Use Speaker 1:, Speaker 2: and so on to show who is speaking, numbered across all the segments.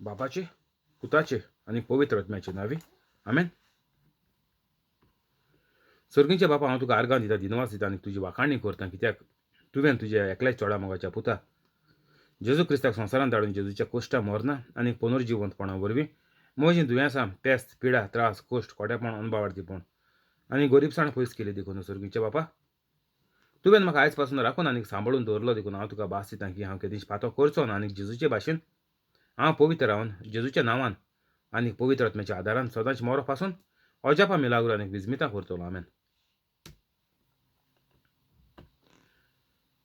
Speaker 1: बापाचे, पुताचे आणि पवित्र आत्म्याचे नावे आमेन. सर्गींचे बापा, हांव तुका आर्गां दिता, दिनवास दिता आनी तुजी वाखाणणी करता, कित्याक तुवें तुज्या एकल्याच चोडा मोगाच्या पुता जेजू क्रिस्ताक संवसारांत धाडून जेजूच्या कोश्टा मरणा आनी पुनर्जिवंतपणा वरवीं म्हजीं दुयेंसां, पेस्त, पिडा, त्रास, कोश्ट, खोटेपण, अनबावडतीपण आनी गरीबसाण पयस केली देखून सर्गींचे बापा, तुवें म्हाका आयज पासून राखून आनीक सांबाळून दवरलो देखून हांव तुका भास दितां की हांव केदींच पातो करचो ना आनी जेजूचे भाशेन हांव पवित्र रावन जेजूच्या नांवान आनी पवित्र आत्म्याच्या आदारान सदांच मोरो पासून अजापा मिलाग्रो आनी विजमितां करतलो. आमेन.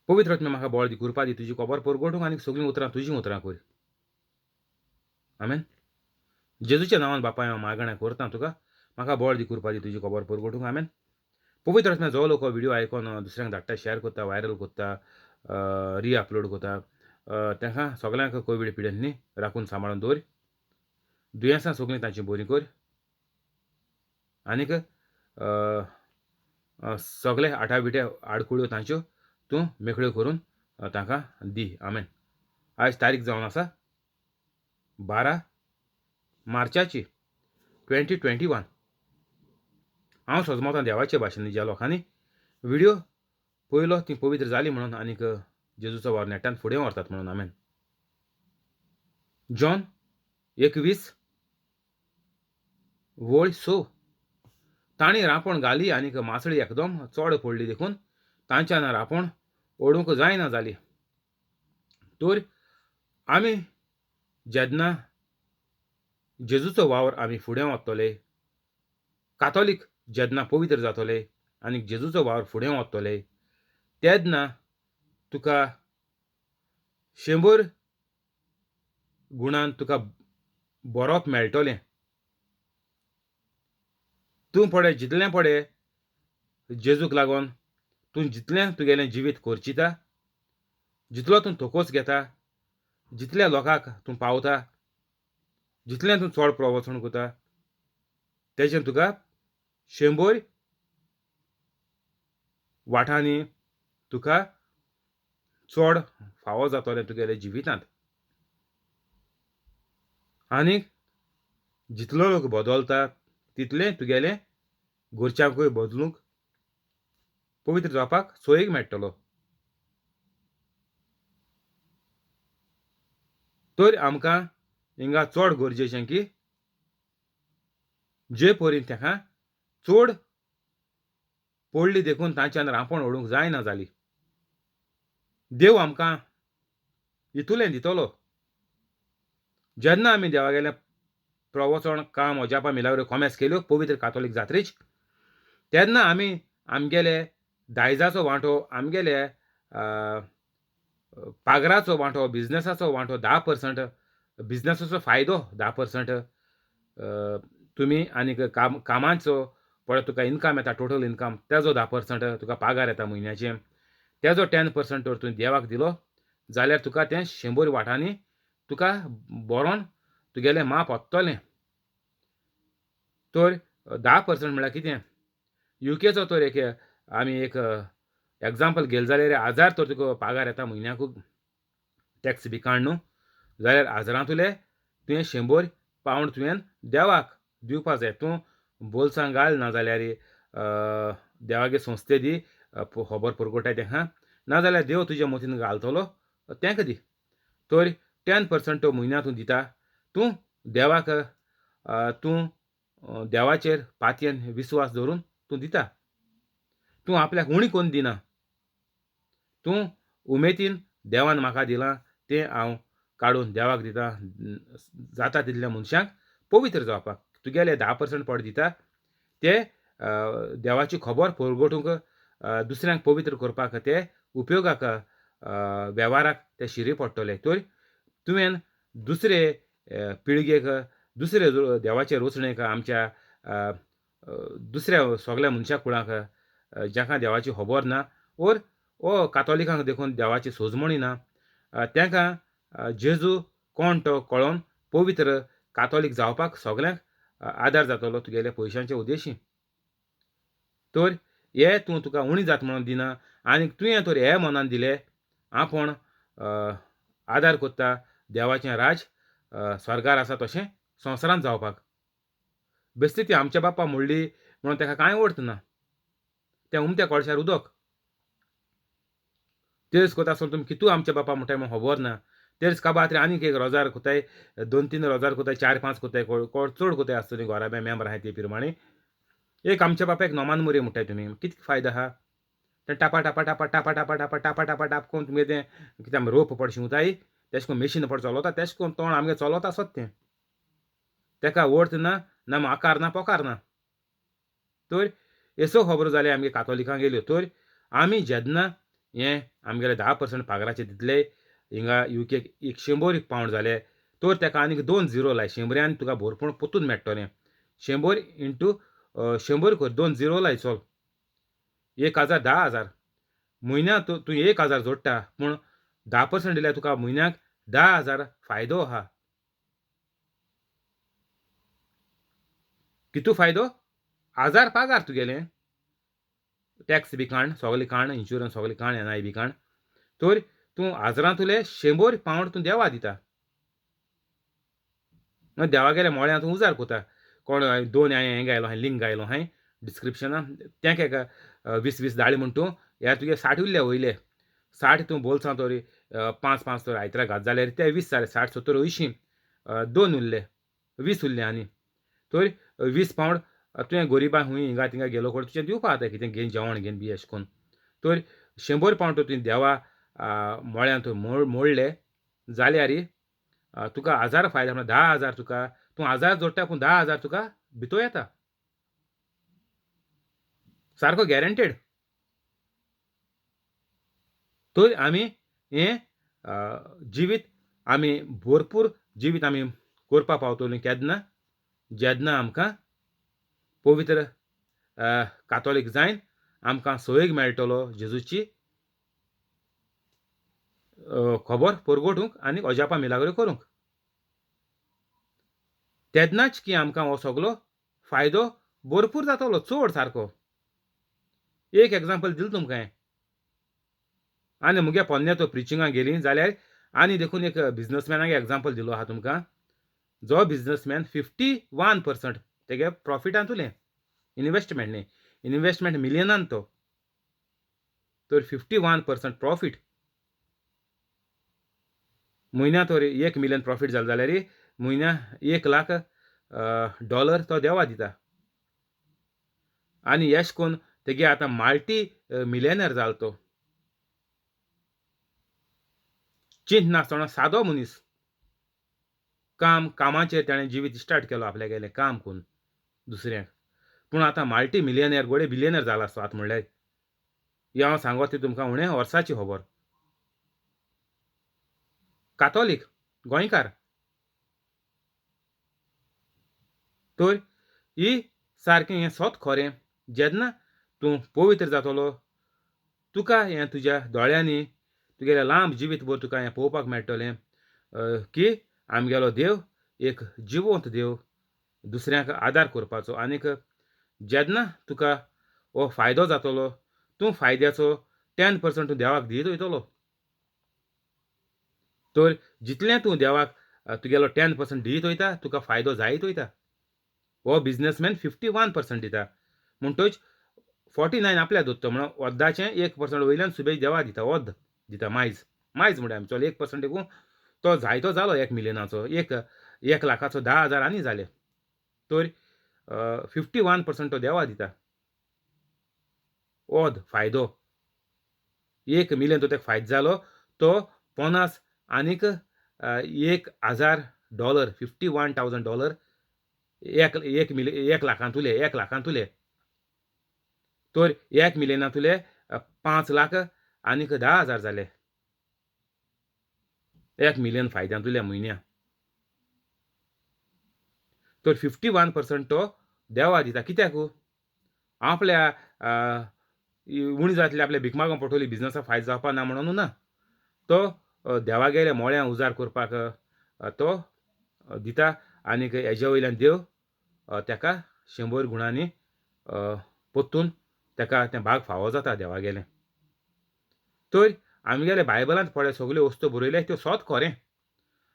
Speaker 1: पवित्र आत्मे म्हाका बळ दी, कृपा दी, तुजी खबर परगटूंक आनी सगळीं उतरां तुजीं उतरां कर. आमेन. जेजूच्या नांवान बापाय हांव मागणें करतां तुका, म्हाका बळ दी, कृपा दी, तुजी खबर परगटूंक. आमेन. पवित्र आत्म्या जो लोक व्हिडिओ आयकोन दुसऱ्यांक धाडटा, शेअर करता, व्हायरल करता, री अपलोड करता, तांकां सगळ्यांक कोवीड पिडेंतनी राखून सांबाळून दवर. दुयेंसां सगळीं तांची बरी कर आनीक सगळे आटाबिटे आडकुळ्यो तांच्यो तूं मेकळ्यो करून तांकां दी. आमेन. आयज तारीख जावन आसा 12 मार्चाची 2021. हांव सोजमोतां देवाचे भाशेन ज्या लोकांनी व्हिडिओ पयलो ती पवित्र जाली म्हणून आनीक जेजूचो वार नेटान फुडें व्हरतात म्हणून. आमेन. जॉन 21 वळ 6. तांणी रांपण घाली आनीक मासळी एकदम चड पडली देखून तांच्यान रांपण ओडूंक जायना जाली. तर आमी जेन्ना जेजूचो वावर आमी फुडें व्हरतले, कातोलीक जेन्ना पवित्र जातले आनीक जेजूचो वावर फुडें व्हरतले, तेन्ना तुका 100 गुणान तुका बरोवप मेळटलें. तूं पळय जितलें पळय जेजूक लागून तूं जितलें तुगेलें जिवीत खर्चिता, जितलो तूं तोकोस घेता, जितल्या लोकांक तूं पावता, जितलें तूं चड प्रवचन करता, तेजें तुका 100 वाटांनी तुका चड फावो जातलें तुगेल्या जिवितांत. आनीक जितलो लोक बदलता तितलें तुगेलें घरच्यांकूय बदलूंक पवित्र जावपाक सोयेक मेळटलो. तर आमकां हिंगा चड गरजेचें की जे परीन ताका चड पडली देखून तांच्यान रांपण ओडूंक जायना जाली. देव आमकां इतुलें दितलो. जेन्ना आमी देवागेलें प्रवचन, काम, अजापा मिलाग्रो कोमेस केल्यो पवित्र कातोलीक जात्रेच, तेन्ना आमी आमगेले दायजाचो वांटो, आमगेले पागराचो वांटो, बिजनेसाचो वांटो 10%, बिजनेसाचो फायदो 10%, तुमी आनीक कामाचो पळय तुका इन्कम येता, टोटल इन्कम तेजो 10% तुका पागार येता म्हयन्याचे, तेजो 10% तर तुवें देवाक दिलो जाल्यार तुका तें 100 वाटांनी तुका बरोवन तुगेलें माप वतलें. तर 10% म्हळ्यार कितें? युकेचो तर एक आमी एक एग्जाम्पल घेतलें जाल्यार 1000 तर तुका पागार येता म्हयन्याकूच, टॅक्स बी काड न्हू, जाल्यार 1000तले तुवें 100 पावंड तुवें देवाक दिवपा जाय. तूं बोल्सां घाल नाजाल्यार देवागे संस्थे दी, खबर परगटाय ताका, नाजाल्यार देव तुज्या मतीन घालतलो तांकां दी. तर 10% तो म्हयन्या तूं दिता. तूं देवाक तूं देवाचेर पातयेन विस्वास दवरून तूं दिता. तूं आपल्याक उणी कोन्न दिना. तूं उमेदीन देवान म्हाका दिलां तें हांव काडून देवाक दिता. जाता तितल्या मनशांक पवित्र जावपाक तुगेले 10% पड दिता ते देवाची खबर परगटूंक, दुसऱ्यांक पवित्र करपाक, ते उपयोगाक, वेव्हाराक ते शिरी पडटले. तर तुवें दुसरे पिळगेक, दुसरे देवाचे रचणेक, आमच्या दुसऱ्या सगळ्या मनशां कुळाक जाका देवाची खबर ना, ओर ओ कातोलिकांक देखून देवाची सोजमणी ना, तांकां जेजू कोण तो कळोवन पवित्र कातोलीक जावपाक सगळ्यांक आदार जातलो तुगेल्या पयशांच्या उद्देशी. तर हे तूं तुका उणी जाता म्हणून दिना आनीक तुवें तर हे मनान दिलें आपूण आदार कोत्ता देवाचें राज स्वर्गार आसा तशें संवसारांत जावपाक. बेश्टी ती आमच्या बाप्पा मोडली म्हणून ताका कांय अर्थ ना. तें उमत्या कळशार उदक. तेच कोता आसतना तुमी कितू आमच्या बापा म्हणटाय म्हूण खबर ना. तेच काबार आनीक एक रोजार कोताय, 2-3 रोजार कोताय, 4-5 कोताय, कोण चड कोताय आसतलीं घोराब्या मेंबर आहाय ते प्रमाणे. एक आमच्या बापायक नोमान मोरया म्हणटाय तुमी. कितें फायदो आहा? तें टापा टापा टापा टापा टापा टापा टापा टापा टाप करून तुमगे तें कितें रोप पड शिंवताय, तेशें कोन्न मेशीन पड चलोता, तेशें कोन्न तोंड आमगे चलोता आसत तें. तेका अर्थ ना, ना आकार ना पोकार ना. तर एसो खबरो जाले आमगे कातोलिकांक येयल्यो. तर आमी जेन्ना हें आमगेले 10% पागराचे दितले, हिंगा युकेक 100 पावंड जाले, तर तेका आनीक 2 झिरो लाय. 100 तुका भरपूर पोत्तून मेळटलें. 100 इंटू 100 कर, 2 झिरो लाय चल. 1000 10,000. म्हयन्याक तूं 1,000 जोडटा, पूण 10% दिल्यार तुका म्हयन्याक 10,000 फायदो आहा. कितू फायदो? 1000 पागार तुगेलें. टॅक्स बी काण, सगलें काण, इन्शुरन्स सगलें काण, एनआय बी काण. तर तूं हजारांतले 100 पावंड तूं देवा दिता. देवा गेल्या मोळ्यां तूं उजार कोता. कोण 2 हें घायलो हांवें, लिंक घायलो हांवें डिस्क्रिप्शनान. तेंक एक 20-20 धाड म्हूण तूं, ह्यार तुगे 60 उरले वयले. 60 तूं बोल्सां तोरी 5-5 तर आयतारा घात जाल्यार ते 20 जाले. 60-70 अंयशीं. 2 उरले. 20 उरले आनी. तर 20 पावंड तुवें गोरिबां हूंय हिंगा तिंगा गेलो कोण तुजें दिवपा जाता कितें घेवन जेवण घेवन बी अशें कोन्न. तर 100 पावंड तर तुवें देवा मोळ्यान थंय मोडले जाल्यार तुका 1000 फायदो म्हळ्यार 10,000 तुका. तूं 1000 जोडटा पूण 10,000 तुका भितर येता. सारको गॅरंटेड. तर आमी हें जिवीत आमी भरपूर जिवीत आमी करपा पावतलीं केन्ना? जेन्ना आमकां पवित्र कातोलीक जायन आमकां सयेग मेळटलो जेजूची खबर परगटूंक आनी अजापां मिलाग्रो करूंक. तेन्नाच की आमकां हो सगलो फायदो भरपूर जातलो, चड सारको. एक एग्जांपल दिलें तुमकां हांवें. आनी मुगे पोन्ने तो प्रिचिंगाक गेलीं जाल्यार आनी देखून एक बिझनसमॅनाक एग्जांपल दिलो आहा तुमकां. जो बिझनसमॅन 51% तेगे प्रॉफिटांत उरलें. इन्वेस्टमेंट न्ही. इन्वेस्टमेंट मिलियनान तो. तर 51% प्रॉफीट. म्हयन्या तर 1 मिलियन प्रॉफीट जालें जाल्यार म्हयन्या $1,00,000 तो देवा दिता. आनी अशें कोन्न तेगे आतां माल्टी मिलियनेर जालो तो. चिंत नासतना सादो मनीस. कामाचेर ताणें जिवीत स्टार्ट केलो आपल्यागेलें काम करून दुसऱ्यांक. पूण आतां माल्टी मिलियनेर घोडये बिलियनेर जाला आसतो आतां म्हणल्यार. ही हांव सांगोत ती तुमकां उणे वर्साची खबर. कातोलीक, गोंयकार. तर ही सारकें हें सत खरें. जेन्ना तूं पवित्र जातलो, तुका हें तुज्या दोळ्यांनी तुगेलें लांब जिवीतभर तुका हें पळोवपाक मेळटलें की आमगेलो देव एक जिवंत देव, दुसऱ्यांक आदार करपाचो. आनीक जेन्ना तुका हो फायदो जातलो, तूं फायद्याचो 10% तूं देवाक दीत वयतलो. तर जितलें तूं देवाक तुगेलो 10% दीत वयता, तुका फायदो जायत वयता. हो बिझनसमॅन 51% दिता. म्हणटच 49 आपल्या दत्तो म्हणून वोद्दाचें 1% वयल्यान सुबेज देवा दिता. वोद्द दिता मायज. मायज म्हळ्यार आमी चल 1% देखून तो जायतो जालो 1 मिलियनाचो. 1,00,000 10,000 आनी जाले. तर 51% तो देवा दिता. वोद फायदो. 1 मिलियन तो तेका फायदो जालो, तो 50 आनीक $1,000 $51,000 1 लाखांत उरले. 1 लाखांत उरले. तर 1 मिलियनांत उरले 5 लाख आनीक 10,000 जाले. 1 मिलियन फायद्यांत उरले म्हयन्या. तर 51% तो देवा दिता. कित्याक? आपल्या उणी जातली आपल्या भिक मागोवंक पडटली बिझनसाक फायदो जावपा ना म्हणून ना. तो देवागेल्या मोळ्यां उजार करपाक तो दिता. आनीक हेज्या वयल्यान देव तेका 100 गुणांनी परतून तेका तें भाग फावो जाता देवागेलें. तर आमगेले बायबलांत पळय सगल्यो वस्तू बरयल्यात त्यो सत खरें.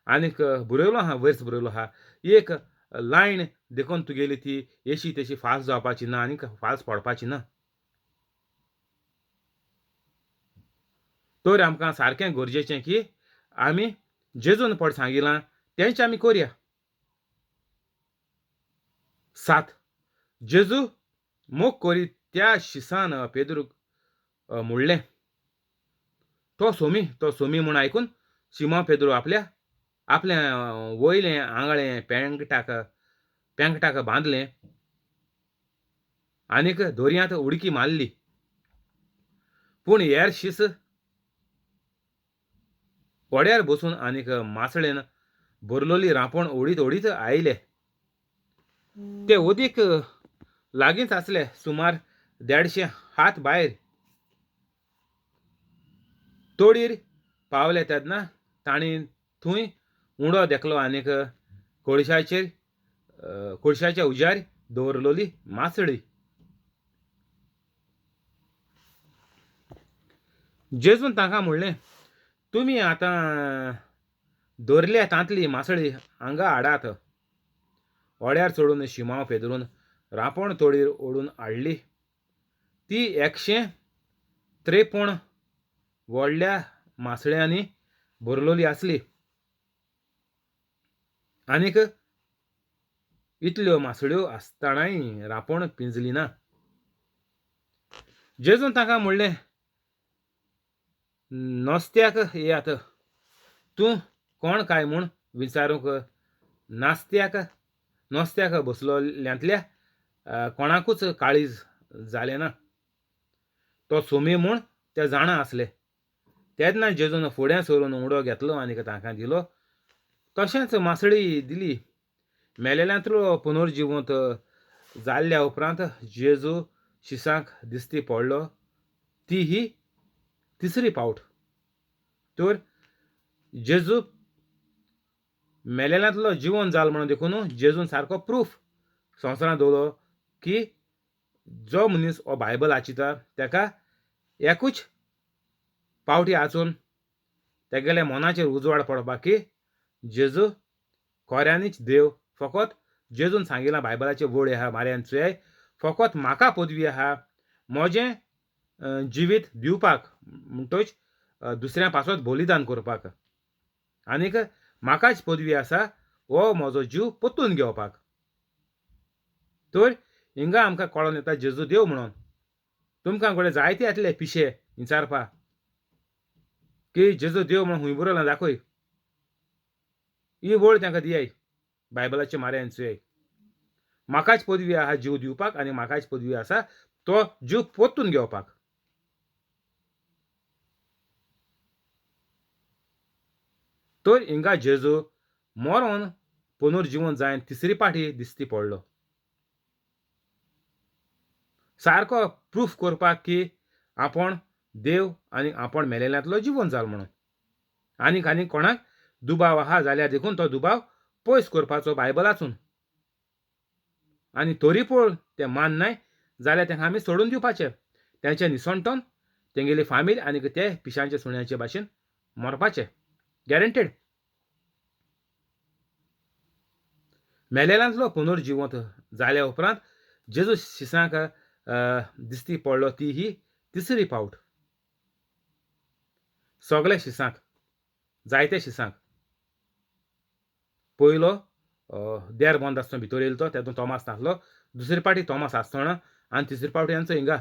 Speaker 1: आनीक बरयलो आहा, वयरच बरयलो आहा, एक लायन देखून तुगेली ती एशी तेशी फास्ट जावपाची ना आनीक फास्ट पडपाची ना. तर आमकां सारकें गरजेचें की आमी जेजून पड सांगिलां तेंच आमी करया. 7 जेजू मोग करीत त्या शिसान पेद्रूक म्हणलें, तो सोमी म्हूण आयकून शिमोन पेद्रू आपलें वयलें आंगळें पेंगटाक बांदलें आनीक दर्यांत उडकी मारली. पूण हेर शिस ओड्यार बसून आनीक मासळेन भरलोली रांपोण ओडीत ओडीत आयले. ते उदीक लागींच आसलें, सुमार 150 हात भायर. तोडीर पावले तेन्ना तांणी थंय उंडो देखलो आनीक कोळशाच्या उज्यार दवरलोली मासळी. जेजून तांकां म्हणलें, तुमी आतां दवरल्या तांतली मासळी हांगा हाडात. ओड्यार चडून शिमोन पेद्रून रांपोण तोडीर ओडून हाडली. ती 153 व्हडल्या मासळ्यांनी भरलोली आसली. आनीक इतल्यो मासळ्यो आसतनाय रांपोण पिंजली ना. जेजून तांकां म्हणलें, नुस्त्याक येयात. तूं कोण काय म्हूण विचारूंक नुस्त्याक बसलोल्यांतल्या कोणाकूच काळीज जालें ना. तो सोमी म्हूण ते जाणा आसले. तेन्ना जेजून फुडें सरून उंडो घेतलो आनीक तांकां दिलो. तशेंच मासळी दिली. मेलेल्यांतलो पुनर्जिवंत जाल्ल्या उपरांत जेजू शिसांक दिश्टी पडलो, ती ही तिसरी फावट. तर जेजू मेलेल्यांतलो जिवंत जालो म्हणून देखून जेजून सारको प्रूफ संवसारांत दवरलो की जो मनीस हो बायबल आचिता तेका एकूच पावटी आचून तेगेल्या मनाचेर उजवाड पडपाक की जेजू खऱ्यांनीच देव. फकत जेजून सांगिलां बायबलाचे वड आहा मार्यान चुयाय, फकत म्हाका पदवी आहा म्हजें जिवीत दिवपाक, म्हणटच दुसऱ्यां पासत बलिदान करपाक. आनीक म्हाकाच पदवी आसा हो म्हजो जीव पोत्तून घेवपाक. तर हिंगा आमकां कळोन येता जेजू देव म्हणून. तुमकां घोडे जायते येतले पिशे विचारपा की जेजू देव म्हणून खूंय बरयलां दाखय. ही वड तांकां दियाय बायबलाचे मार्यान चुयाय. म्हाकाच पदवी आहा जीव दिवपाक आनी म्हाकाच पदवी आसा तो जीव पोत्तून घेवपाक. तर हिंगा जेजू मरोन पुनर्जिवंत जायन तिसरी पाटी दिश्टी पडलो. सारको प्रूफ करपाक की आपण देव आनी आपण मेलेल्यांतलो जिवंत जालो म्हणून. आनीक कोणाक दुबाव आहा जाल्यार देखून तो दुबाव पयस करपाचो बायबलाचून. आनी तरी पूण ते माननाय जाल्यार तांकां आमी सोडून दिवपाचे. तेंचें निसणटोन तेंगेली फामील आनीक ते पिशांच्या सुण्याचे भाशेन मरपाचे. गॅरंटेड. मेलेल्यांतलो पुनर्जिवंत जाल्या उपरांत जेजू शिसांक दिश्टी पडलो, ती ही तिसरी फावट. सगळे शिसांक, जायते शिसांक. पयलो देर बंद आसतना भितर येयलो तो, तेतून तोमास नासलो. दुसरी पाटी तोमास आसतना आनी तिसरी फावटी हांचो हिंगा.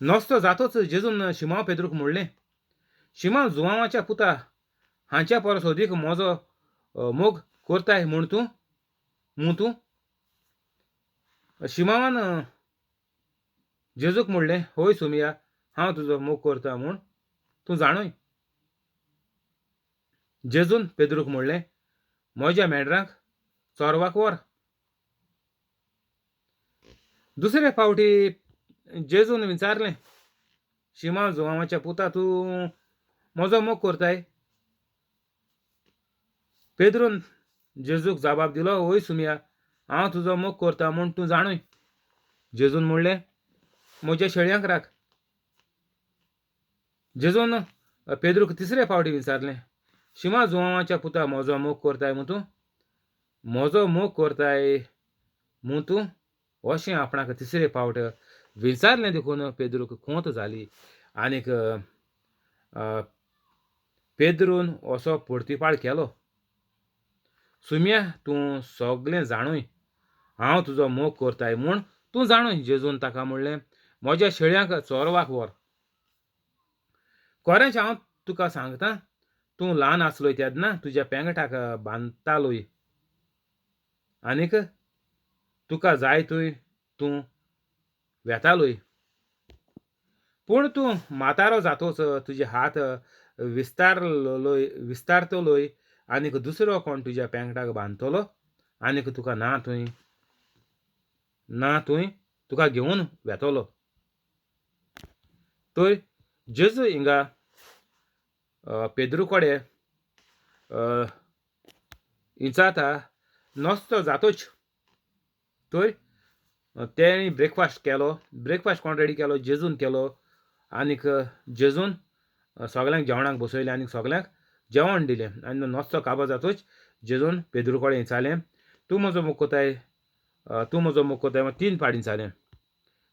Speaker 1: नुस्तो जातूच जेजून शिमोन पेद्रूक म्हणलें, शिमोन जुवांवाच्या पुता, हांच्या परस अदीक म्हजो मोग करताय म्हूण तूं. शिमोनान जेजूक म्हणलें, होय सुमिया, हांव तुजो मोग करता म्हूण तूं जाणय. जेजून पेद्रूक म्हणलें, म्हज्या मेंढरांक चोरवाक व्हर. दुसरे फावटी जेजून विचारलें, शिमोन जुवांवाच्या पुता, तूं म्हजो मोग करताय? पेद्रून जेजूक जबाब दिलो, होय सुमिया, हांव तुजो मोग करता म्हूण तूं जाणय. जेजून म्हणलें, म्हज्या शेळयांक राख. जेजून पेद्रूक तिसरे फावटी विचारलें, शिमा जुवांच्या पुता म्हजो मोग करताय म्हूण तूं म्हजो मोग करताय म्हूण तूं अशें आपणाक तिसरे फावट विचारलें देखून पेद्रूक खोंत जाली आनीक पेद्रून असो परतीपाळ केलो. सुम्या तूं सगळें जाणूय हांव तुजो मोग करताय म्हूण तूं जाणूय. जेजून ताका म्हणलें, म्हज्या शेळयांक चोरवाक व्हर. खरेंच हांव तुका सांगतां, तूं ल्हान आसलोय तेन्ना तुज्या पेंगटाक बांदतालोय आनीक तुका जाय थंय तूं वेतालोय. पूण तूं म्हातारो जातोच तुजे हात विस्तारतलोय आनीक दुसरो कोण तुज्या पेंगटाक बांदतलो आनीक तुका ना थंय तुका घेवन वेतलो. तर जेजू हिंगा पेद्रू कडेन विचारता नस्तो जातोच. तर तेणी ब्रेकफास्ट केलो. ब्रेकफास्ट कोण रेडी केलो? जेजून केलो. आनीक जेजून सगळ्यांक जेवणाक बसयलें आनीक सगळ्यांक जेवण दिलें. आनी नस्तो काबार जातूच जेजून पेद्रू कडेन विचारलें, तूं म्हजो मोग कोताय? तूं म्हजो मोग कोताय? 3 फावटी विचारलें.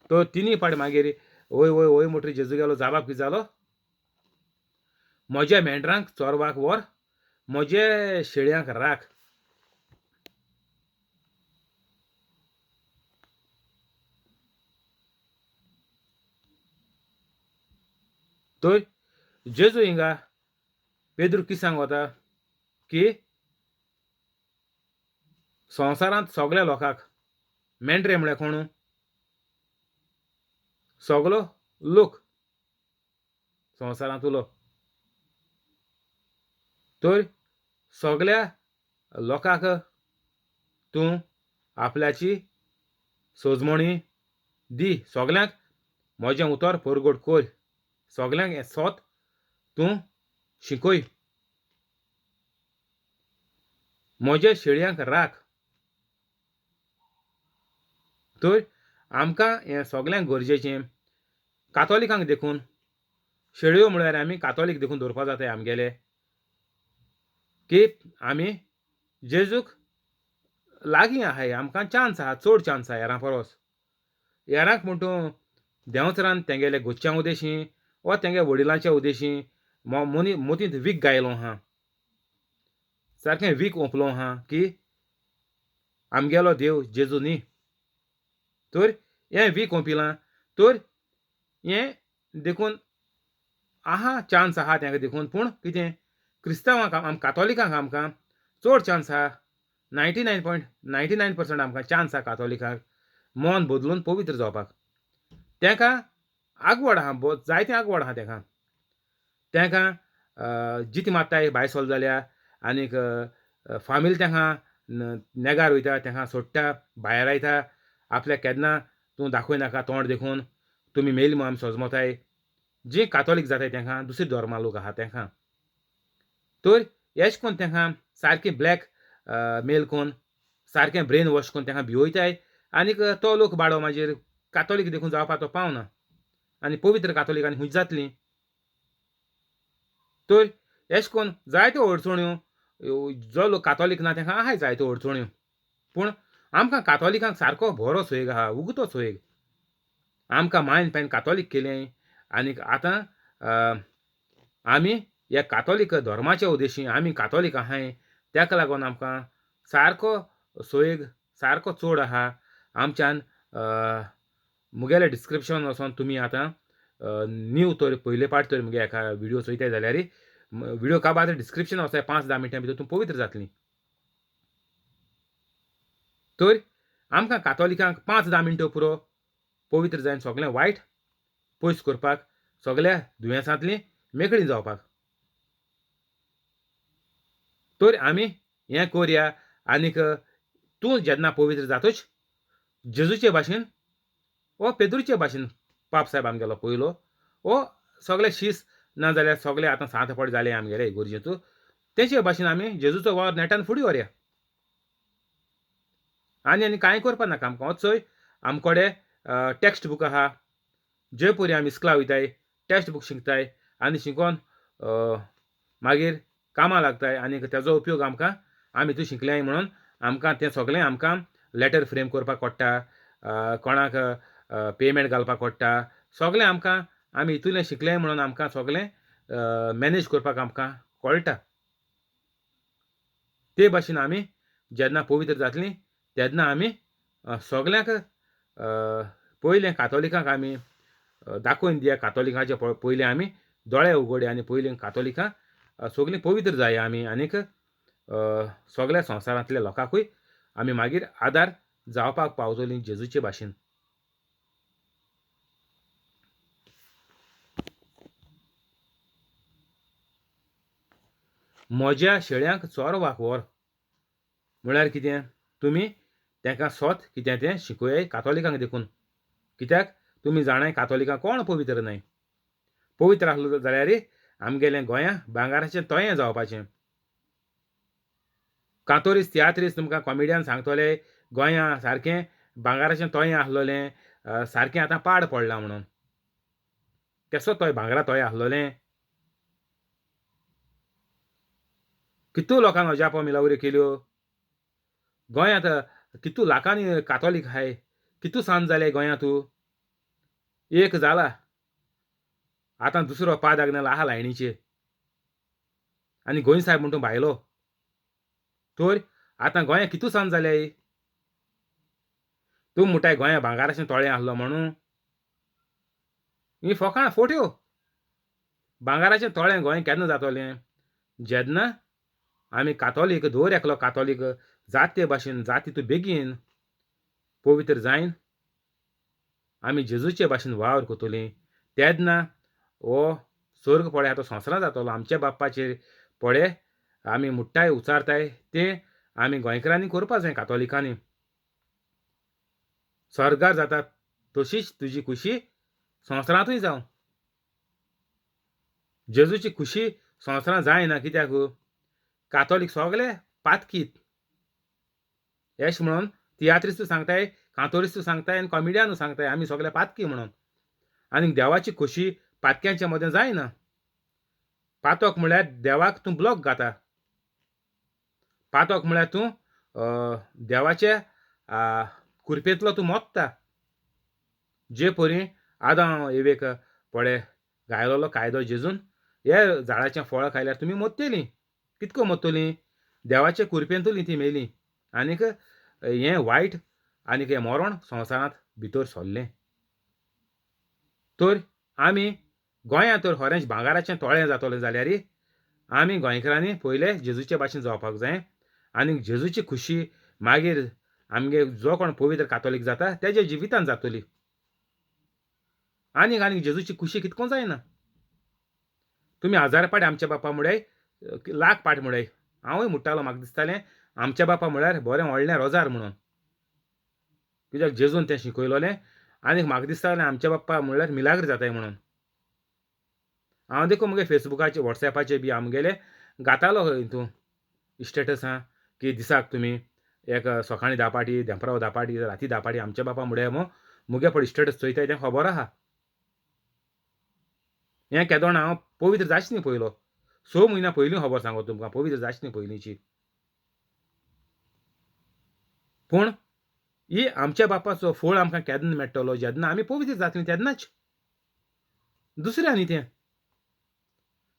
Speaker 1: तो तिनी फावटी मागीर वय वय वय म्हणटरी जेजू गेलो. जाबाब कितें जालो? म्हज्या मेंढरांक चोरवाक व्हर, म्हजे शेळयांक राख. तर जेजू हिंगा पेद्रू कितें सांगता की संवसारांत सगळ्या लोकांक मेंढरे म्हळ्यार कोण? सगलो लोक संवसारांत उलो. तर सगळ्या लोकांक तूं आपल्याची सोजमणी दी. सगळ्यांक म्हजें उतर परगट कर. सगळ्यांक हें सोत तूं शिकय. म्हज्या शेळयांक राख. तर आमकां हें सगळ्यांक गरजेचें. कातोलिकांक देखून शेळयो म्हळ्यार आमी कातोलीक देखून दवरपा जाताय आमगेले, की आमी जेजूक लागीं आहाय. आमकां चान्स आहा, चड चान्स आहा हेरां परस. हेरांक म्हूण तूं देंवचारान तेंगेले घोदच्या उदेशीं वा तेंगे वडिलांच्या उदेशीं मोतींत वीख गायलो आहा. सारकें वीख ओंपलो आहा की आमगेलो देव जेजू न्ही. तर हें वीख ओंपिलां. तर हें देखून आहा, चान्स आहा तेंका देखून. पूण कितें क्रिस्तांवांक कातोलिकांक आमकां चड चान्स आहा. 99.99% आमकां चान्स आहा कातोलिकांक मन बदलून पवित्र जावपाक. तेंकां आगवड आहा, जायतें आगवड आहा तेंकां. तेंकां जिती मात्ताय भायर सरले जाल्यार आनीक फामील तेंकां नेगार वयता, तेंकां सोडटा, भायर लायता. आपल्याक केन्ना तूं दाखोयनाका तोंड देखून. तुमी मेली म्हूण आमी सोजमोताय. जीं कातोलीक जाताय तेंकां दुसरे धर्मा लोक आहा तेंकां. तर अशें करून तेंकां सारकें ब्लॅक मेल कोन्न सारकें ब्रेन वॉश कोन्न तेंकां भिवयताय. आनीक तो लोक बाडो मागीर कातोलीक देखून जावपा तो पावना आनी पवित्र कातोलीक आनी खूंय जातलीं. तर अशें करून जायत्यो अडचण्यो जो लोक कातोलीक ना तेंकां आहाय जायत्यो अडचण्यो. पूण आमकां कातोलिकांक सारको बरो सयेग आहा, उगतो सयेग. आमकां मायन पायन कातोलीक केलें आनीक आतां आमी ह्या कातोलीक धर्माच्या उदेशीं आमी कातोलीक आहाय. तेका लागोन आमकां सारको सयेग सारको चड आहा. आमच्यान मुगेले डिस्क्रिप्शन वचोन तुमी आतां न्यू तर पयले पाट तर मुगे हेका विडियो चोयताय जाल्यार विडियो काबार डिस्क्रिप्शन वचोन 5-10 मिनटां भितर तूं पवित्र जातलीं. तर आमकां कातोलिकांक 5-10 मिनटो पुरो पवित्र जायन सगळें वायट पयस करपाक, सगळ्या दुयेंसांतलीं मेकळीं जावपाक. तर आमी हें करया. आनीक तूं जेन्ना पवित्र जातच जेजूचे भाशेन वो पेद्रूचे भाशेन पाप सायब आमगेलो पयलो वो सगळे शीस नाजाल्यार सगळे आतां 7 फावट जाले आमगेले इगोर्जेंतू तेचे भाशेन आमी जेजूचो वावर नेटान फुडें व्हरया. आनी कांय करपा नाका आमकां. वचोय आमकोडे टॅक्स्ट बूक आहा. जंय परी आमी इस्कुला वयताय टॅक्स्ट बूक शिकताय आनी शिकोन मागीर कामां लागताय आनी तेजो उपयोग आमकां आमी हितून शिकल्याय म्हणून आमकां तें सगळें आमकां लेटर फ्रेम करपाक पडटा, कोणाक पेमेंट घालपाक पडटा, सगळें आमकां आमी हितूलें शिकल्याय म्हणून आमकां सगळें मॅनेज करपाक आमकां कळटा. ते भाशेन आमी जेन्ना पवित्र जातलीं तेन्ना आमी सगल्यांक पयलें कातोलिकांक आमी दाखोवन दिया कातोलिकांचे पयलीं आमी दोळे उगडया आनी पयलीं कातोलिकां सगलीं पवित्र जाया आमी आनीक सगल्या संवसारांतल्या लोकांकूय आमी मागीर आदार जावपाक पावतलीं जेजूचे भाशेन. म्हज्या शेळ्यांक चोरवाक व्हर म्हळ्यार कितें? तुमी तांकां सोत कितें तें शिकोवया कातोलिकांक देखून. कित्याक तुमी जाणाय कातोलिकां कोण पवित्र न्हय. पवित्र आसलो जाल्यार आमगेलें गोंयां भांगाराचें तोयें जावपाचें. कांतोरीस तियात्रीस तुमकां कॉमेडियन सांगतले गोंयां सारकें भांगाराचें तोयें आसलोलें, सारकें आतां पाड पडलां म्हणून. केसो तोय भांगरा तोयें आसलोलें? कितू लोकांक अजापो मिलावऱ्यो केल्यो. गोंयांत कितू लाखांनी कातोलीक आहाय. कितू सांज जाले गोंयांत. एक जाला. आतां दुसरो पाद आग्नेल आहा लायणीचेर. आनी गोंय साहेब म्हणटा भायलो. तर आतां गोंयां कितू सांज जाल्याय. तूं म्हणटाय गोंयां भांगाराचें तोळें आसलो म्हणून. ही फोकाण फोट्यो. भांगाराचें तोळें गोंय केन्ना जातोलें? जेन्ना आमी कातोलीक दर एकलो कातोलीक जात ते भाशेन जात तितू बेगीन पवित्र जायन आमी जेजूचे भाशेन वावर कोतलीं तेन्ना हो स्वर्ग पळय आतां संवसारांत जातलो. आमच्या बाप्पाचेर पळय आमी मुट्टाय उचारताय तें आमी गोंयकारांनी करपा जाय कातोलिकांनी. स्वर्गार जाता तशीच तुजी खुशी संवसारांतूय जावं. जेजूची खुशी संवसारांत जायना कित्याक कातोलीक सगळे पातकीत. एश म्हणून तियात्रिस्तू सांगताय, कांतोरिस्तू सांगताय आनी कॉमेडियनू सांगताय आमी सगळे पातकी म्हणून. आनी देवाची खुशी पातक्यांच्या मदें जायना. पातक म्हळ्यार देवाक तूं ब्लॉक घाता. पातक म्हळ्यार तूं देवाच्या कुरपेंतलो तूं मोत्ता. जे परी आदाम एवेक पळय घायलोलो कायदो जेजून हे झाडाचें फळ खायल्यार तुमी मोत्तेलीं. कितको मोत्तलीं? देवाचे कुरपेंतुलीं तीं मेलीं. आनीक हें वायट आनीक हें मरण संवसारांत भितर सरलें. तर आमी गोंयांत तर खरेंच भांगाराचें तोळें जातलें जाल्यार आमी गोंयकारांनी पयलें जेजूचे भाशेन जावपाक जाय. आनीक जेजूची खुशी मागीर आमगे जो कोण पवित्र कातोलीक जाता तेज्या जिवितांत जातली. आनीक जेजूची खुशी कितको जायना. तुमी 1000 पाट आमच्या बापा म्हळ्यार लाख पाट म्हळ्यार हांवूय म्हणटालों म्हाका दिसतालें आमच्या बापा म्हळ्यार बरें व्हडलें रोजार म्हणून. कित्याक जेजून तें शिकयलोलें आनीक म्हाका दिसतालें आमच्या बाप्पा म्हळ्यार मिलाग्र जाताय म्हणून. हांव देखून मुगे फेसबुकाचेर वॉट्सॅपाचेर बी आमगेले घातालो हितून स्टेटसां की दिसाक तुमी एक सकाळीं 10 पाटी, देंपराव 10 पाटी, राती 10 पाटी आमच्या बापा म्हळ्यार मुगे पळय स्टेटस चोयताय तें खबर आहा. हें केदोण हांव पवित्र जायच न्ही पयलो. 6 म्हयन्या पयलीं खबर सांगो तुमकां पवित्र जायच न्ही पयलींची. पूण ही आमच्या बापाचो फळ आमकां केन्ना मेळटलो जेन्ना आमी पवित्र जातलीं तेन्नाच. दुसरें आनी तें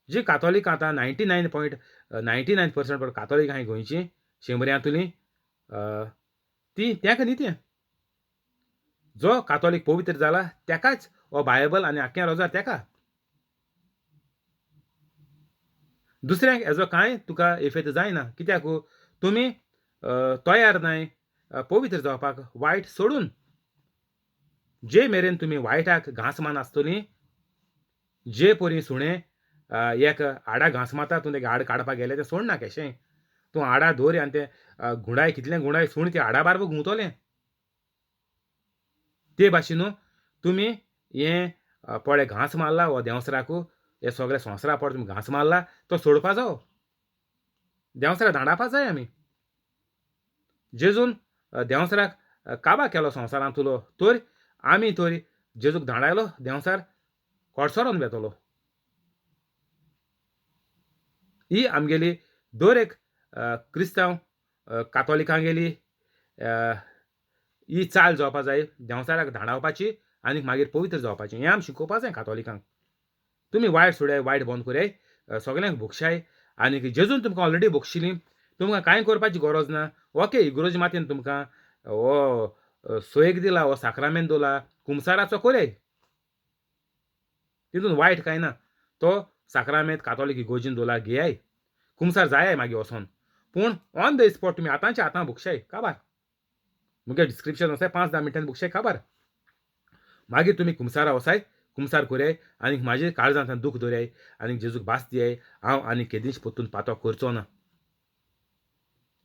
Speaker 1: जी कातोलीक आतां 99.99% कातोलीक आहाय गोंयचीं 100 ती तेंका न्ही तें. जो कातोलीक पवित्र जाला तेकाच हो बायबल आनी आख्खें रोजार तेका. दुसऱ्यांक हेजो कांय तुका इफेक्ट जायना. कित्याक तुमी तयार नाय पवित्र जावपाक वायट सोडून. जे मेरेन तुमी वायटाक घांस मान आसतलीं, जे परी सुणें एक आडाक घांस मारता तूं तें आड काडपाक गेलें तें सोडना केशें. तूं आडा दवर आनी तें गुंडाय कितलें गुंडाय सुण त्या आडा बारबो घुंवतलें. ते भाशेन तुमी हें पळय घांस मारला हो देंवसराक हे सगळे संवसारा पळय तुमी घांस मारला तो सोडपा जावो. देंवसराक धाडावपा जाय आमी. जेजून देंवसराक काबार केलो संवसारांतलो तर आमी तर जेजूक धाडायलो देंवसार कोडसोरोन वेतलो. ही आमगेली दर एक क्रिस्तांव कातोलिकांगेली ही चाल जावपा जाय देंवचाराक धांडावपाची आनी मागीर पवित्र जावपाचें हें आमी शिकोवपा जाय कातोलिकांक. तुमी वायट सोडाय वायट बंद कराय सगल्यांक भोगशाय आनी जेजून तुमकां ऑलरेडी भोगशिली तुमकां कांय करपाची गरज ना. ओके इगोर्ज मातयेन तुमकां हो सोयेक दिला हो साक्रामेंत दिला कुमसाराचो कराय तितून वायट कांय ना. तो साक्रामेंत कातोलीक इगोर्जीन दिला घेयाय कुमसार जायाय मागीर वचोन पूण ऑन द स्पॉट तुमी आतांच्या आतां भोगशाय काबार मुगे डिस्क्रिप्शन वसाय 5-10 मिनटांनी भोगशाय काबार मागीर तुमी कुमसारा वसाय कुमसार कराय आनी म्हाजे काळजांतल्यान दूख दवराय आनी जेजूक भास दियाय हांव आनी केदींच पोत्तून पातोक करचो ना.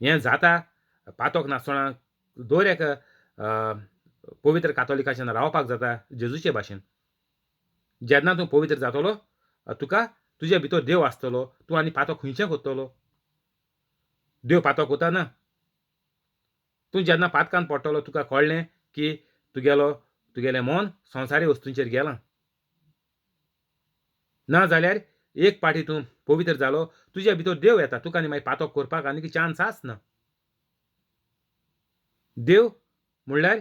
Speaker 1: हें जाता पातोक नासतना दर एक पवित्र कातोलिकाच्यान रावपाक जाता जेजूचे भाशेन. जेन्ना तूं पवित्र जातलो तुका तुजे भितर देव आसतलो तूं आनी पातोक खंयचें कोत्तलो. देव पातोक कोत्ता ना. तूं जेन्ना पातकान पडटलो तुका कळ्ळें की तुगेलें मन संवसारी वस्तूंचेर गेलां. ना जाल्यार एक पाटी तूं पवित्र जालो तुजे भितर देव येता तुका आनी मागीर पातोक करपाक आनी चान्स आसना. देव म्हणल्यार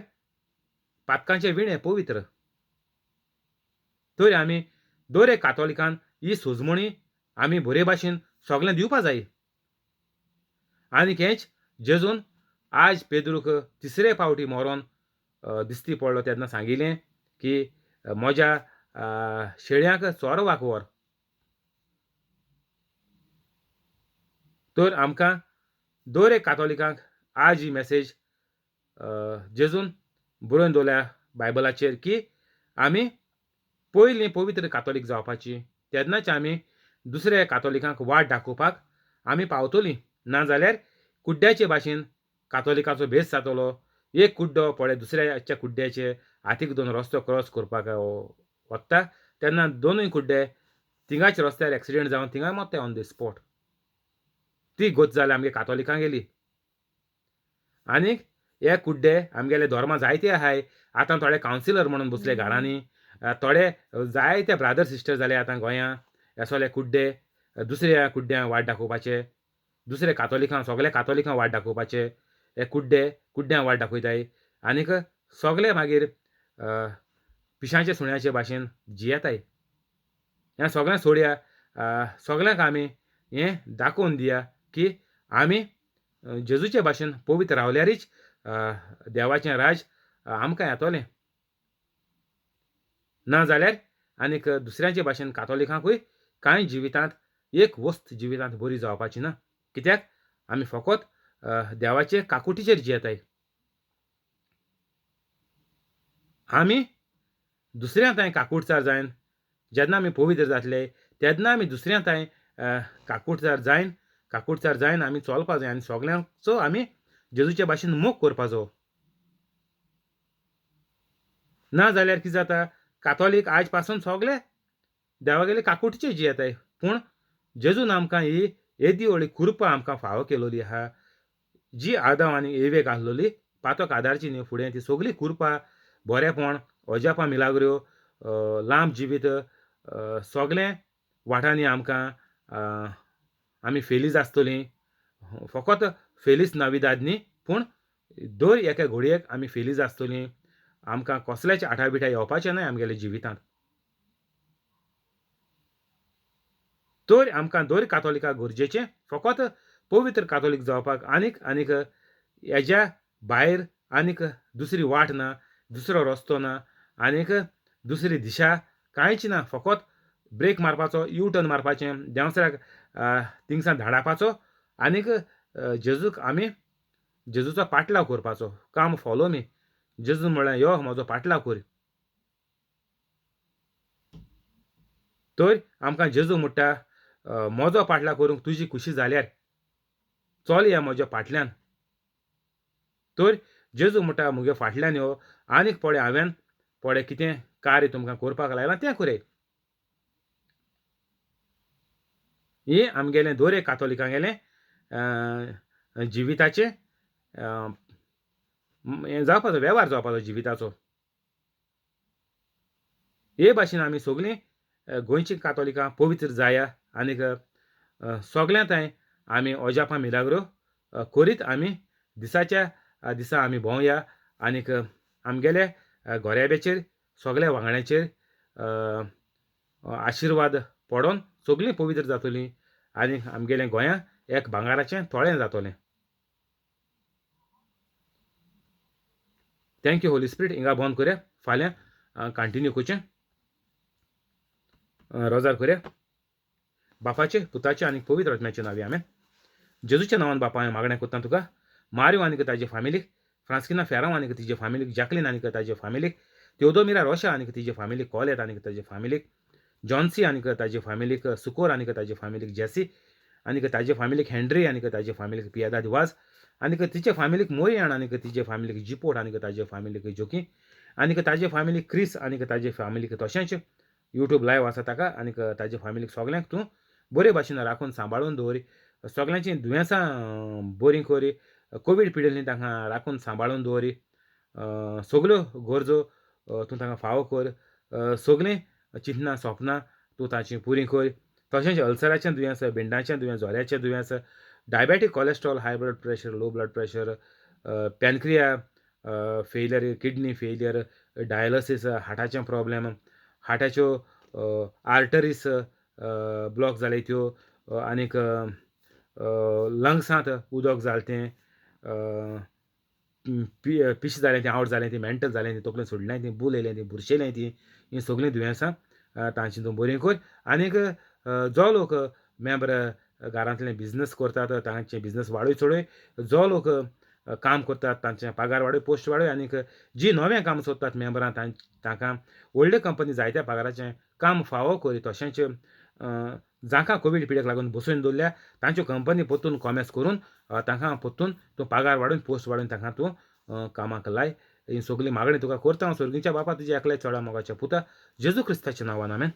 Speaker 1: पातकांचे विणे पवित्र. तर आमी दर एक कातोलिकान ही सोजमणी आमी बरे भाशेन सगळ्यांक दिवपा जाय. आनीक हेंच जेजून आज पेद्रूक तिसरे फावटी मरोन दिश्टी पडलो तेन्ना सांगिल्लें की म्हज्या शेळ्यांक चोरवाक व्हर. तर आमकां दर एक कातोलिकांक आज ही मेसेज जेजून बरोवन दवरल्या बायबलाचेर की आमी पयलीं पवित्र कातोलीक जावपाची तेन्नाच आमी दुसऱ्या कातोलिकांक वाट दाखोवपाक आमी पावतलीं. ना जाल्यार कुड्ड्याचे भाशेन कातोलिकाचो भेस जातलो. एक कुड्डो पळय दुसऱ्याच्या कुड्ड्याचे हातीक दोन रस्तो क्रॉस करपाक वता तेन्ना दोनूय कुड्डे थिंगाच रस्त्यार एक्सिडेंट जावन थिंगाय मरताय ऑन द स्पॉट. ती गोत जाल्या आमगे कातोलिकांक गेली. आनीक हे कुड्डे आमगेले धर्मा जायते आहाय. आतां थोडे कावन्सिलर म्हणून बसले घरांनी. थोडे जायते ब्रादर सिस्टर जाले आतां गोंयां हे सगळे कुड्डे दुसऱ्या कुड्ड्यांक वाट दाखोवपाचे दुसरे कातोलिकांक सगळे कातोलिकांक वाट दाखोवपाचे हे कुड्ड्यांक वाट दाखयताय आनीक सगळे मागीर पिशांचे सुण्याचे भाशेन जियेताय. हें सगळें सोडया सगळ्यांक आमी हें दाखोवन दिया की आमी जेजूचे भाशेन पवित्र रावल्यारच देवाचें राज आमकां येतोलें. ना जाल्यार आनीक दुसऱ्यांचे भाशेन कातोलिकांकूय कांय जिवितांत एक वस्त जिवितांत बरी जावपाची ना. कित्याक आमी फकत देवाचे काकुटीचेर जियेताय. आमी दुसऱ्या थंय काकूटचार जायन जेन्ना आमी पवित्र जातले तेन्ना आमी दुसऱ्या थंय काकूटचार जायन आमी चलपा जाय आनी सगल्यांचो आमी जेजूचे भाशेन मोग करपाचो. ना जाल्यार कितें जाता कातोलीक आज पासून सगळे देवागेले काकुटीचेर जियेताय. पूण जेजून आमकां ही येदी व्हडली कृपा आमकां फावो केलोली आहा जी आदाम आनी एवेक आहलोली पातोक आदारची न्ही फुडें ती सगळी कृपा बरेपण अजापा मिलाग्र्यो लांब जिवीत सगळें वाटांनी आमकां आमी फेलीज आसतलीं. फकत फेलीस नाविदाद न्ही पूण दर एका घडयेक आमी फेलीज आसतलीं. आमकां कसलेच आठाबिठा येवपाचें न्हय आमगेल्या जिवितांत. तर आमकां दर कातोलिकाक गरजेचें फकत पवित्र कातोलीक जावपाक आनीक हेज्या भायर आनीक दुसरी वाट ना दुसरो रस्तो ना आनीक दुसरी दिशा कांयच ना. फकत ब्रेक मारपाचो यू टर्न मारपाचें देंवसराक थिंगसान धाडापाचो आनीक जेजूक आमी जेजूचो पाटलाव करपाचो. काम फॉलो मी जेजू म्हळ्यार यो म्हजो पाटलाव कर. तर आमकां जेजू म्हणटा म्हजो पाटलाव करूंक तुजी खुशी जाल्यार चल या म्हज्या फाटल्यान. तर जेजू म्हणटा म्हगे फाटल्यान यो आनीक पळय हांवें पळय कितें कार्य तुमकां करपाक लायलां तें कराय. ही आमगेलें दर एक कातोलिकांगेलें जिविताचें हें जावपाचो वेव्हार जावपाचो जिविताचो. हे भाशेन आमी सगळीं गोंयचीं कातोलिकां पवित्र जाया आनीक सोगल्यांत आमी ओजापां मिलाग्रो कोरीत आमी दिसा आमी भोंवया आनीक आमगेले गोऱ्याब्याचेर सोगल्या वांगड्यांचेर आशिर्वाद पडोन सगळीं पवित्र जातलीं आनी आमगेलें गोंयां एक भांगाराचें तोळें जातलें. Thank you Holy spirit. हिंगा बंद कोरया. फाल्यां कंटिन्यू कोचें. रोजार कोरया. बापाचे पुताचे आनी पवित्र आत्म्याचे नांवे आमेन. जेजूच्या नांवान बापा हांवें मागणें कोत्ता तुका. मारियो आनीक ताजे फामिलीक, फ्रांस्किना फेरांव आनीक तिजे फामिलीक, जॅकलीन आनीक ताजे फामिलीक, तेओदोमिरा रोशा आनीक तिजे फामिलीक, कॉलेत आनीक ताजे फामिलीक, जॉन्सी आनीक ताजे फामिलीक, सुकोर आनीक ताजे फामिलीक, जॅसी आनीक ताजे फामिलीक, हेनरी आनीक ताजे फामिलीक, पियादा दिवाज आनीक तिचे फामिलीक, मोरियाण आनीक तिजे फामिलीक, जिपोट आनीक ताजे फामिलीक, जोकी आनीक ताजे फामिलीक, क्रिस आनीक ताजे फामिलीक, तशेंच यूट्यूब लायव्ह आसा ताका आनीक ताजे फामिलीक सोगल्यांक तूं बरे भाशेन राखून सांबाळून दवरी. सोगल्यांची दुयेंसां बरीं कोरी. कोवीड पिडेल्लीं तांकां राखून सांबाळून दवरी. सगल्यो गरजो तूं तांकां फावो कर. सगलीं चिंतनां सोपनां तूं तांचीं पुरीं कर. तशेंच अल्सराचें दुयेंस, भिंडाचें दुयेंस, जोऱ्याचें दुयेंस, diabetic cholesterol, high blood pressure, low blood pressure, pancreas failure, kidney failure, dialysis, हार्टाचें प्रॉब्लेम, हार्टाच्यो आर्टरीज ब्लॉक जाले त्यो आनीक लंग्सांत उदक जालें तें, पिशें जालें तें, आवट जालें तें, मेंटल जालें तें, तकलें सोडलें तें, बूल येयलें तें, बुरशेलें तीं, हीं सगलीं दुयेंसां तांचीं तूं बरीं कर. आनीक जो लोक मेंबर घरांतले बिझनस करतात तांचें बिझनस वाडय चोडय. जो लोक काम करतात तांचें पागार वाडय, पोस्ट वाडय. आनीक जीं नवें काम सोदतात मेंबरां तांकां व्हडले कंपनी जायत्या पागाराचें काम फावो कर. तशेंच जांकां कोवीड पिडेक लागून बसोवन दवरल्या तांच्यो कंपनी परतून कॉमेर्स करून तांकां परतून तूं पागार वाडोवन, पोस्ट वाडोवन तांकां तूं कामाक लाय. ही सगळी मागणी तुका करता हांव सर्गीच्या बापा तुज्या एकल्या चोडा मोगाच्या पुता जेजू क्रिस्ताच्या नांवान आमेन.